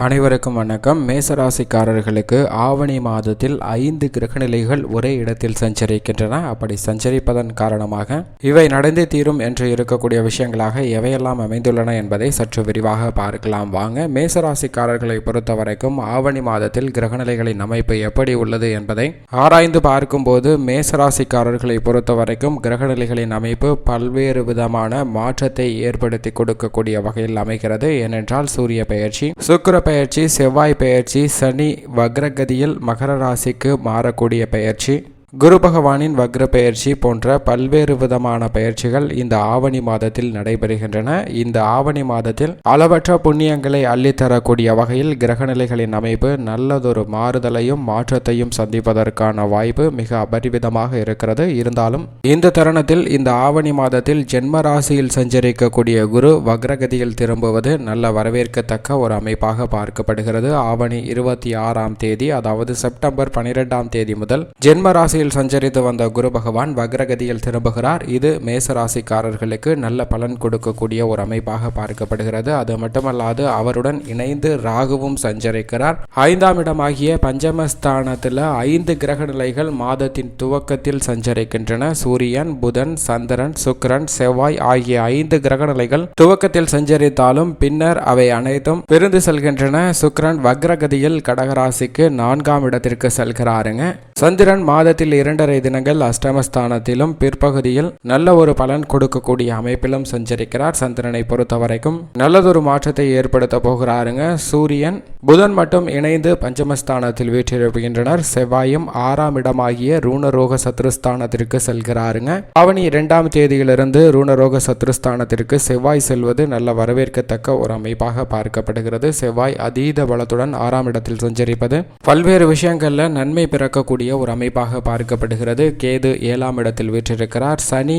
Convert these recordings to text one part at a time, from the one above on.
அனைவருக்கும் வணக்கம். மேசராசிக்காரர்களுக்கு ஆவணி மாதத்தில் 5 கிரகநிலைகள் ஒரே இடத்தில் சஞ்சரிக்கின்றன. அப்படி சஞ்சரிப்பதன் காரணமாக இவை நடந்தே தீரும் என்று இருக்கக்கூடிய விஷயங்களாக எவையெல்லாம் அமைந்துள்ளன என்பதை சற்று விரிவாக பார்க்கலாம். வாங்க. மேசராசிக்காரர்களை பொறுத்த வரைக்கும் ஆவணி மாதத்தில் கிரகநிலைகளின் அமைப்பு எப்படி உள்ளது என்பதை ஆராய்ந்து பார்க்கும்போது மேசராசிக்காரர்களை பொறுத்த வரைக்கும் கிரகநிலைகளின் அமைப்பு பல்வேறு விதமான மாற்றத்தை ஏற்படுத்தி கொடுக்கக்கூடிய வகையில் அமைகிறது. ஏனென்றால் சூரிய பெயர்ச்சி, சுக்கிர பெயர்ச்சி, செவ்வாய் பெயர்ச்சி, சனி வக்ரகதியில் மகர ராசிக்கு மாறக்கூடிய பெயர்ச்சி, குரு பகவானின் வக்ர பெயர்ச்சி போன்ற பல்வேறு விதமான பெயர்ச்சிகள் இந்த ஆவணி மாதத்தில் நடைபெறுகின்றன. இந்த ஆவணி மாதத்தில் அளவற்ற புண்ணியங்களை அள்ளித்தரக்கூடிய வகையில் கிரகநிலைகளின் அமைப்பு நல்லதொரு மாறுதலையும் மாற்றத்தையும் சந்திப்பதற்கான வாய்ப்பு மிக அபரிவிதமாக இருக்கிறது. இருந்தாலும் இந்த தருணத்தில் இந்த ஆவணி மாதத்தில் ஜென்ம ராசியில் சஞ்சரிக்கக்கூடிய குரு வக்ரகதியில் திரும்புவது நல்ல வரவேற்கத்தக்க ஒரு அமைப்பாக பார்க்கப்படுகிறது. ஆவணி 26ஆம் தேதி, அதாவது செப்டம்பர் 12ஆம் தேதி முதல் ஜென்ம ராசி சஞ்சரித்து வந்த குரு பகவான் வக்ரகதியில் திரும்புகிறார். இது மேசராசிக்காரர்களுக்கு நல்ல பலன் கொடுக்கக்கூடிய ஒரு அமைப்பாக பார்க்கப்படுகிறது. அது மட்டுமல்லாது அவருடன் இணைந்து ராகுவும் சஞ்சரிக்கிறார். 5ஆம் இடமாகிய பஞ்சமஸ்தானத்தில் 5 கிரக நிலைகள் மாதத்தின் துவக்கத்தில் சஞ்சரிக்கின்றன. சூரியன், புதன், சந்திரன், சுக்கிரன், செவ்வாய் ஆகிய 5 கிரக நிலைகள் துவக்கத்தில் சஞ்சரித்தாலும் பின்னர் அவை அனைத்தும் பிரிந்து செல்கின்றன. சுக்கிரன் வக்ரகதியில் கடகராசிக்கு 4ஆம் இடத்திற்கு செல்கிறாருங்க. சந்திரன் மாதத்தில் 2.5 தினங்கள் அஷ்டமஸ்தானத்திலும் பிற்பகுதியில் நல்ல ஒரு பலன் கொடுக்கக்கூடிய அமைப்பிலும் சஞ்சரிக்கிறார். சந்திரனை பொறுத்த வரைக்கும் நல்லதொரு மாற்றத்தை ஏற்படுத்த போகிறாருங்க. சூரியன், புதன் மட்டும் இணைந்து பஞ்சமஸ்தானத்தில் வீற்றிருக்கின்றனர். செவ்வாயும் 6ஆம் இடமாகிய ரூணரோக சத்ருஸ்தானத்திற்கு செல்கிறாருங்க. ஆவணி 2ஆம் தேதியிலிருந்து ரூணரோக சத்ருஸ்தானத்திற்கு செவ்வாய் செல்வது நல்ல வரவேற்கத்தக்க ஒரு அமைப்பாக பார்க்கப்படுகிறது. செவ்வாய் அதீத பலத்துடன் 6ஆம் இடத்தில் சஞ்சரிப்பது பல்வேறு விஷயங்கள்ல நன்மை பிறக்கக்கூடிய ஒரு அமைப்பாக பார்க்கப்படுகிறது. கேது 7ஆம் இடத்தில் வீற்றிருக்கிறார். சனி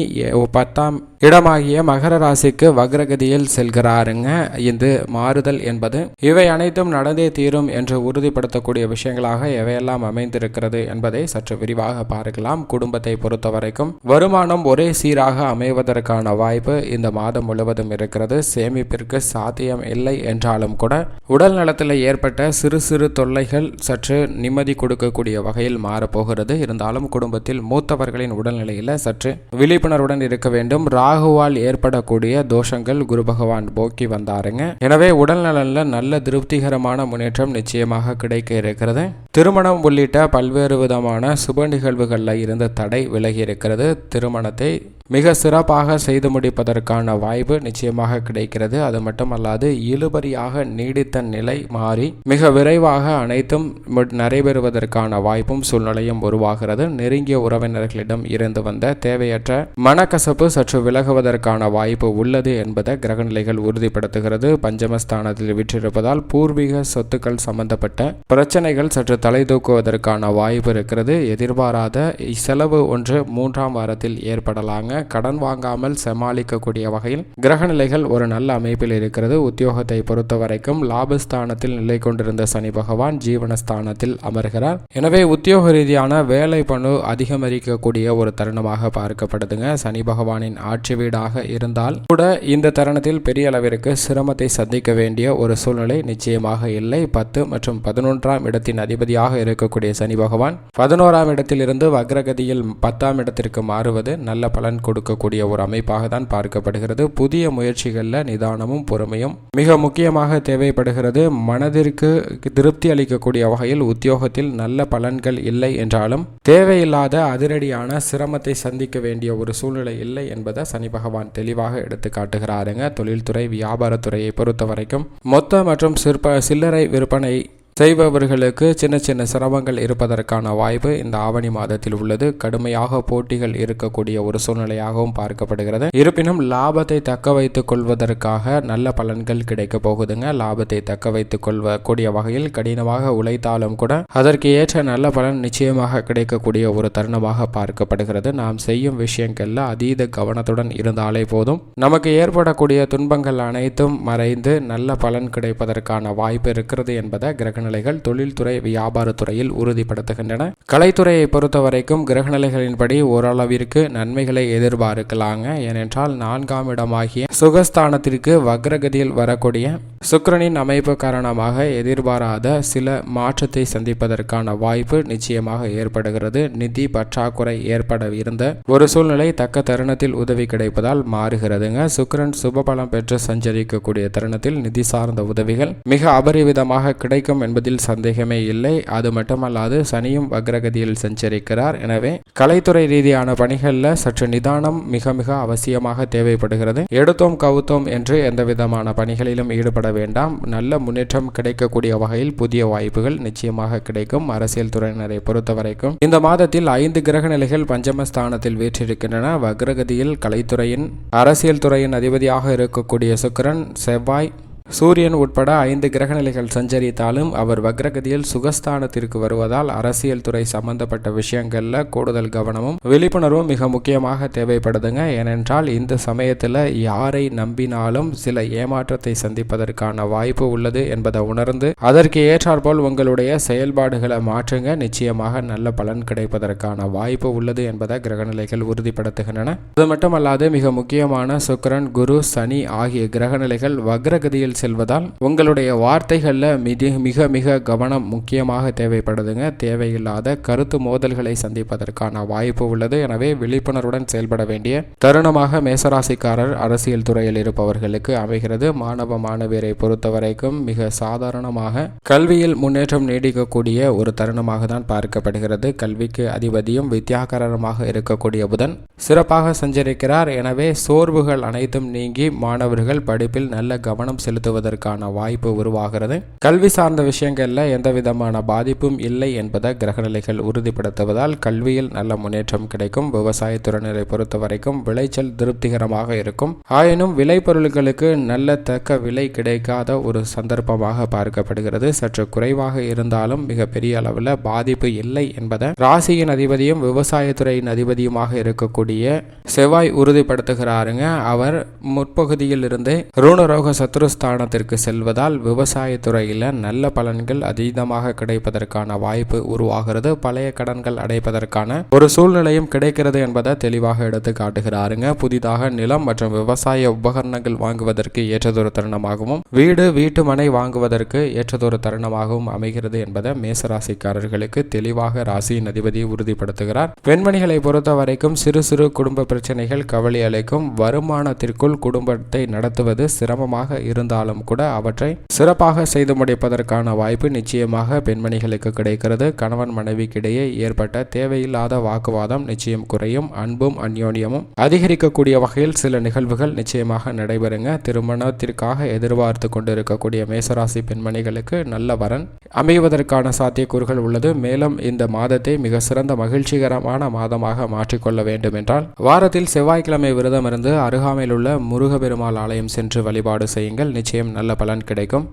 10ஆம் இடமாகிய மகர ராசிக்கு வக்ரகதியில் செல்கிறாருங்க. இந்த மாறுதல் என்பது இவை அனைத்தும் நடந்தே தீரும் என்று உறுதிப்படுத்தக்கூடிய விஷயங்களாக எவையெல்லாம் அமைந்திருக்கிறது என்பதை சற்று விரிவாக பார்க்கலாம். குடும்பத்தை பொறுத்த வரைக்கும் வருமானம் ஒரே சீராக அமைவதற்கான வாய்ப்பு இந்த மாதம் முழுவதும் இருக்கிறது. சேமிப்பிற்கு சாத்தியம் இல்லை என்றாலும் கூட உடல் நலத்தில் ஏற்பட்ட சிறு சிறு தொல்லைகள் சற்று நிம்மதி கொடுக்கக்கூடிய வகையில் மாறப்போகிறது. இருந்தாலும் குடும்பத்தில் மூத்தவர்களின் உடல்நிலையில் சற்று விழிப்புணர்வுடன் இருக்க வேண்டும். ராகுவால் ஏற்படக்கூடிய தோஷங்கள் குரு பகவான் போக்கி வந்தாருங்க. எனவே உடல் நலன்ல நல்ல திருப்திகரமான முன்னேற்றம் நிச்சயமாக கிடைக்க இருக்கிறது. திருமணம் உள்ளிட்ட பல்வேறு விதமான சுப நிகழ்வுகளில் இருந்த தடை விலகி இருக்கிறது. திருமணத்தை மிக சிறப்பாக செய்து முடிப்பதற்கான வாய்ப்பு நிச்சயமாக கிடைக்கிறது. அது மட்டுமல்லாது இழுபறியாக நீடித்த நிலை மாறி மிக விரைவாக அனைத்தும் நடைபெறுவதற்கான வாய்ப்பும் சூழ்நிலையும் உருவாகிறது. நெருங்கிய உறவினர்களிடம் இருந்து வந்த தேவையற்ற மனக்கசப்பு சற்று விலகுவதற்கான வாய்ப்பு உள்ளது என்பதை கிரகநிலைகள் உறுதிப்படுத்துகிறது. பஞ்சமஸ்தானத்தில் விற்றிருப்பதால் பூர்வீக சொத்துக்கள் சம்பந்தப்பட்ட பிரச்சனைகள் சற்று தலை தூக்குவதற்கான வாய்ப்பு இருக்கிறது. எதிர்பாராத செலவு ஒன்று 3ஆம் வாரத்தில் ஏற்படலாங்க. கடன் வாங்காமல் சமாளிக்கக்கூடிய வகையில் கிரகநிலைகள் ஒரு நல்ல அமைப்பில் இருக்கிறது. உத்தியோகத்தை பொறுத்த வரைக்கும் லாபஸ்தானத்தில் நிலை கொண்டிருந்த சனி பகவான் ஜீவனஸ்தானத்தில் அமர்கிறார். எனவே உத்தியோக ரீதியான வேலை பணு அதிகரிக்கக்கூடிய ஒரு தருணமாக பார்க்கப்படுதுங்க. சனி பகவானின் ஆட்சி வீடாக இருந்தால் கூட இந்த தருணத்தில் பெரிய அளவிற்கு சிரமத்தை சந்திக்க வேண்டிய ஒரு சூழ்நிலை நிச்சயமாக இல்லை. 10 மற்றும் 11ஆம் இடத்தின் அதிபதியாக இருக்கக்கூடிய சனி பகவான் 11ஆம் இடத்தில் இருந்து வக்ரகதியில் 10ஆம் இடத்திற்கு மாறுவது நல்ல பலன் கொடுக்கக்கூடிய ஒரு அமைப்பாக தான் பார்க்கப்படுகிறது. புதிய முயற்சிகளில் நிதானமும் பொறுமையும் மிக முக்கியமாக தேவைப்படுகிறது. மனதிற்கு திருப்தி அளிக்கக்கூடிய வகையில் உத்தியோகத்தில் நல்ல பலன்கள் இல்லை என்றாலும் தேவையில்லாத அதிரடியான சிரமத்தை சந்திக்க வேண்டிய ஒரு சூழ்நிலை இல்லை என்பதை சனி பகவான் தெளிவாக எடுத்து காட்டுகிறாருங்க. தொழில்துறை, வியாபாரத்துறையை பொறுத்த வரைக்கும் மொத்த மற்றும் சில்லறை விற்பனை செய்பவர்களுக்கு சின்ன சின்ன சிரமங்கள் இருப்பதற்கான வாய்ப்பு இந்த ஆவணி மாதத்தில் உள்ளது. கடுமையாக போட்டிகள் இருக்கக்கூடிய ஒரு சூழ்நிலையாகவும் பார்க்கப்படுகிறது. இருப்பினும் லாபத்தை தக்க வைத்துக் கொள்வதற்காக நல்ல பலன்கள் கிடைக்க போகுதுங்க. லாபத்தை தக்க வைத்துக் கொள்ளக்கூடிய வகையில் கடினமாக உழைத்தாலும் கூட அதற்கு ஏற்ற நல்ல பலன் நிச்சயமாக கிடைக்கக்கூடிய ஒரு தருணமாக பார்க்கப்படுகிறது. நாம் செய்யும் விஷயங்கள்ல அதீத கவனத்துடன் இருந்தாலே போதும். நமக்கு ஏற்படக்கூடிய துன்பங்கள் அனைத்தும் மறைந்து நல்ல பலன் கிடைப்பதற்கான வாய்ப்பு இருக்கிறது என்பதை கிரக கிரகநிலைகள் தொழில்துறை வியாபாரத்துறையில் உறுதிப்படுத்துகின்றன. கலைத்துறையை பொறுத்தவரைக்கும் கிரகநிலைகளின்படி ஓரளவிற்கு நன்மைகளை எதிர்பார்க்கலாங்க. ஏனென்றால் 4ஆம் இடமாகிய சுகஸ்தானத்திற்கு வக்ரகதியில் வரக்கூடிய சுக்கிரனின் அமைப்பு காரணமாக எதிர்பாராத சில மாற்றத்தை சந்திப்பதற்கான வாய்ப்பு நிச்சயமாக ஏற்படுகிறது. நிதி பற்றாக்குறை ஏற்பட இருந்த ஒரு சூழ்நிலை தக்க தருணத்தில் உதவி கிடைப்பதால் மாறுகிறதுங்க. சுக்கிரன் சுபபலம் பெற்று சஞ்சரிக்கக்கூடிய தருணத்தில் நிதி சார்ந்த உதவிகள் மிக அபரிவிதமாக கிடைக்கும் என்பதில் சந்தேகமே இல்லை. அது மட்டுமல்லாது சனியும் வக்ரகதியில் சஞ்சரிக்கிறார். எனவே கலைத்துறை ரீதியான பணிகளில் சற்று நிதானம் மிக மிக அவசியமாக தேவைப்படுகிறது. எடுத்தோம் கவுத்தோம் என்று எந்த விதமான பணிகளிலும் ஈடுபட வேண்டாம். நல்ல முன்னேற்றம் கிடைக்கக்கூடிய வகையில் புதிய வாய்ப்புகள் நிச்சயமாக கிடைக்கும். அரசியல் துறையினரை பொறுத்தவரைக்கும் இந்த மாதத்தில் 5 கிரக நிலைகள் பஞ்சமஸ்தானத்தில் வீற்றிருக்கின்றன. வக்ரகதியில் கலைத்துறையின் அரசியல் துறையின் அதிபதியாக இருக்கக்கூடிய சுக்கிரன், செவ்வாய், சூரியன் உட்பட 5 கிரகநிலைகள் சஞ்சரித்தாலும் அவர் வக்ரகதியில் சுகஸ்தானத்திற்கு வருவதால் அரசியல் துறை சம்பந்தப்பட்ட விஷயங்கள்ல கூடுதல் கவனமும் விழிப்புணர்வும் மிக முக்கியமாக தேவைப்படுதுங்க. ஏனென்றால் இந்த சமயத்தில் யாரை நம்பினாலும் சில ஏமாற்றத்தை சந்திப்பதற்கான வாய்ப்பு உள்ளது என்பதை உணர்ந்து அதற்கு ஏற்றாற்போல் உங்களுடைய செயல்பாடுகளை மாற்றுங்க. நிச்சயமாக நல்ல பலன் கிடைப்பதற்கான வாய்ப்பு உள்ளது என்பதை கிரகநிலைகள் உறுதிப்படுத்துகின்றன. அது மட்டுமல்லாது மிக முக்கியமான சுக்கிரன், குரு, சனி ஆகிய கிரகநிலைகள் வக்ரகதியில் செல்வதால் உங்களுடைய வார்த்தைகளில் மிக மிக கவனம் முக்கியமாக தேவைப்படுதுங்க. தேவையில்லாத கருத்து மோதல்களை சந்திப்பதற்கான வாய்ப்பு உள்ளது. எனவே விழிப்புணர்வுடன் செயல்பட வேண்டிய தருணமாக மேசராசிக்காரர் அரசியல் துறையில் இருப்பவர்களுக்கு அமைகிறது. மாணவ மாணவியரை பொறுத்தவரைக்கும் மிக சாதாரணமாக கல்வியில் முன்னேற்றம் நீடிக்கக்கூடிய ஒரு தருணமாக தான் பார்க்கப்படுகிறது. கல்விக்கு அதிபதியும் வித்யாகாரமாக இருக்கக்கூடிய புதன் சிறப்பாக சஞ்சரிக்கிறார். எனவே சோர்வுகள் அனைத்தும் நீங்கி மாணவர்கள் படிப்பில் நல்ல கவனம் செலுத்துவதற்கான வாய்ப்பு உருவாகிறது. கல்வி சார்ந்த விஷயங்கள்ல எந்த விதமான பாதிப்பும் இல்லை என்பதை கிரகநிலைகள் உறுதிப்படுத்துவதால் கல்வியில் நல்ல முன்னேற்றம் கிடைக்கும். விவசாயத்துறையினரை பொறுத்தவரைக்கும் விளைச்சல் திருப்திகரமாக இருக்கும். ஆயினும் விளைபொருட்களுக்கு நல்ல தக்க விலை கிடைக்காத ஒரு சந்தர்ப்பமாக பார்க்கப்படுகிறது. சற்று குறைவாக இருந்தாலும் மிக பெரிய அளவில் பாதிப்பு இல்லை என்பதை ராசியின் அதிபதியும் விவசாயத்துறையின் அதிபதியுமாக இருக்கக்கூடிய செவ்வாய் உறுதிப்படுத்துகிறாருங்க. அவர் முற்பகுதியில் இருந்து ருணரோக சத்ருஸ்தானத்திற்கு செல்வதால் விவசாயத்துறையில் நல்ல பலன்கள் அதீதமாக கிடைப்பதற்கான வாய்ப்பு உருவாகிறது. பழைய கடன்கள் அடைப்பதற்கான ஒரு சூழ்நிலையும் கிடைக்கிறது என்பதை தெளிவாக எடுத்து காட்டுகிறாருங்க. புதிதாக நிலம் மற்றும் விவசாய உபகரணங்கள் வாங்குவதற்கு ஏற்றதொரு தருணமாகவும் வீட்டு மனை வாங்குவதற்கு ஏற்றதொரு தருணமாகவும் அமைகிறது என்பதை மேசராசிக்காரர்களுக்கு தெளிவாக ராசியின் அதிபதி உறுதிப்படுத்துகிறார். பெண்மணிகளை பொறுத்த வரைக்கும் சிறு சிறு குடும்ப பிரச்சனைகள் கவலை அளிக்கும். வருமானத்திற்குள் குடும்பத்தை நடத்துவது சிரமமாக இருந்தாலும் கூட அவற்றை சிறப்பாக செய்து முடிப்பதற்கான வாய்ப்பு நிச்சயமாக பெண்மணிகளுக்கு கிடைக்கிறது. கணவன் மனைவிக்கிடையே ஏற்பட்ட தேவையில்லாத வாக்குவாதம் நிச்சயம் குறையும். அன்பும் அந்யோன்யமும் அதிகரிக்கக்கூடிய வகையில் சில நிகழ்வுகள் நிச்சயமாக நடைபெறுங்க. திருமணத்திற்காக எதிர்பார்த்து கொண்டிருக்கக்கூடிய மேசராசி பெண்மணிகளுக்கு நல்ல வரன் அமைவதற்கான சாத்தியக்கூறுகள் உள்ளது. மேலும் இந்த மாதத்தை மிக சிறந்த மகிழ்ச்சிகரமான மாதமாக மாற்றிக்கொள்ள வேண்டும் என்றால் வாரத்தில் செவ்வாய்க்கிழமை விரதம் இருந்து அருகாமையில் உள்ள முருகப்பெருமாள் ஆலயம் சென்று வழிபாடு செய்யுங்கள். நிச்சயம் நல்ல பலன் கிடைக்கும்.